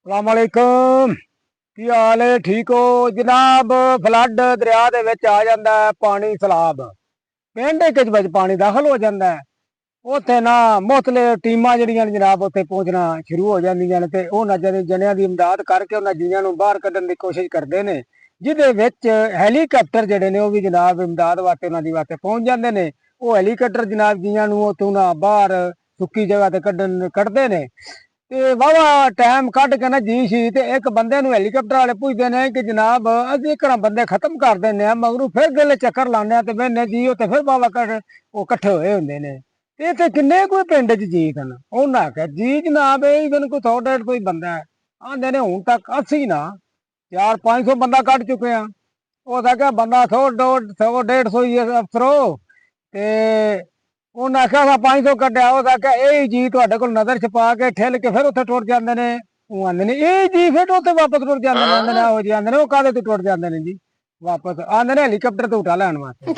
ਸਲਾਮੁਅਲੈਕੁਮ। ਕੀ ਹਾਲ ਹੈ? ਠੀਕ ਹੋ ਜਨਾਬ? ਫਲੱਡ ਦਰਿਆ ਦੇ ਵਿੱਚ ਆ ਜਾਂਦਾ ਹੈ ਪਾਣੀ, ਸਲਾਬ ਪਿੰਡ ਵਿੱਚ ਪਾਣੀ ਦਾਖਲ ਹੋ ਜਾਂਦਾ ਹੈ। ਉੱਥੇ ਨਾ ਮੁੱਤਲੇ ਟੀਮਾਂ ਜਿਹੜੀਆਂ ਨੇ ਜਨਾਬ ਉੱਥੇ ਪਹੁੰਚਣਾ ਸ਼ੁਰੂ ਹੋ ਜਾਂਦੀਆਂ ਨੇ ਤੇ ਉਹਨਾਂ ਜਣਿਆਂ ਦੀ ਇਮਦਾਦ ਕਰਕੇ ਉਹਨਾਂ ਜੀਆਂ ਨੂੰ ਬਾਹਰ ਕੱਢਣ ਦੀ ਕੋਸ਼ਿਸ਼ ਕਰਦੇ ਨੇ, ਜਿਹਦੇ ਵਿੱਚ ਹੈਲੀਕਾਪਟਰ ਜਿਹੜੇ ਨੇ ਉਹ ਵੀ ਜਨਾਬ ਇਮਦਾਦ ਵਾਸਤੇ ਉਹਨਾਂ ਦੀ ਵਾਸਤੇ ਪਹੁੰਚ ਜਾਂਦੇ ਨੇ। ਉਹ ਹੈਲੀਕਾਪਟਰ ਜਨਾਬ ਜੀਆਂ ਨੂੰ ਉੱਥੋਂ ਨਾ ਬਾਹਰ ਸੁੱਕੀ ਜਗ੍ਹਾ ਤੇ ਕੱਢਦੇ ਨੇ ਤੇ ਵਾਹਵਾ ਟਾਈਮ ਕੱਢ ਕੇ ਨਾ ਜੀ ਸੀ ਤੇ ਇੱਕ ਬੰਦੇ ਨੂੰ ਹੈਲੀਕਾਪਟਰ ਵਾਲੇ ਪੁੱਛਦੇ ਨੇ ਕਿ ਜਨਾਬ ਅਸੀਂ ਇੱਕ ਬੰਦੇ ਖਤਮ ਕਰ ਦਿੰਦੇ ਆ, ਮਗਰੋਂ ਫਿਰ ਗਿੱਲੇ ਚੱਕਰ ਲਾਉਂਦੇ ਆ ਤੇ ਮੈਨੇ ਜੀ ਉੱਥੇ ਫਿਰ ਵਾਹਵਾ ਉਹ ਇਕੱਠੇ ਹੋਏ ਹੁੰਦੇ ਨੇ। ਤੇ ਇੱਥੇ ਕਿੰਨੇ ਕੋਈ ਪਿੰਡ 'ਚ ਜੀ ਹਨ? ਉਹਨਾਂ ਆਖਿਆ ਜੀ ਜਨਾਬ ਇਹ even ਕੋਈ 100-150 ਕੋਈ ਬੰਦਾ ਹੈ। ਆਂਦੇ ਨੇ ਹੁਣ ਤੱਕ ਅਸੀਂ ਨਾ 400-500 ਬੰਦਾ ਕੱਢ ਚੁੱਕੇ ਆ। ਉਹ ਤਾਂ ਕਿਹਾ ਬੰਦਾ 100-150 ਹੀ ਅਫਸਰੋ ਤੇ ਉਹਨਾਂ ਆਖਿਆ 500 ਕੱਢਿਆ। ਉਹ ਤਾਂ ਕਿਹਾ ਇਹ ਜੀ ਤੁਹਾਡੇ ਕੋਲ ਨਜ਼ਰ ਛਪਾ ਕੇ ਠਿੱਲ ਕੇ ਫਿਰ ਉੱਥੇ ਟੁੱਟ ਜਾਂਦੇ ਨੇ। ਉਹ ਆਂਦੇ ਨੇ ਇਹ ਜੀ ਫਿਰ ਉੱਥੇ ਵਾਪਸ ਟੁੱਟ ਜਾਂਦੇ ਨੇ। ਆਂਦੇ ਨੇ ਆਹੋ ਜੀ, ਆਂਦੇ ਨੇ ਉਹ ਕਾਹਦੇ ਤੋਂ ਟੁੱਟ ਜਾਂਦੇ ਨੇ ਜੀ ਵਾਪਸ? ਆਂਦੇ ਨੇ ਹੈਲੀਕਾਪਟਰ ਤੋਂ ਉਠਾ ਲੈਣ ਵਾਸਤੇ।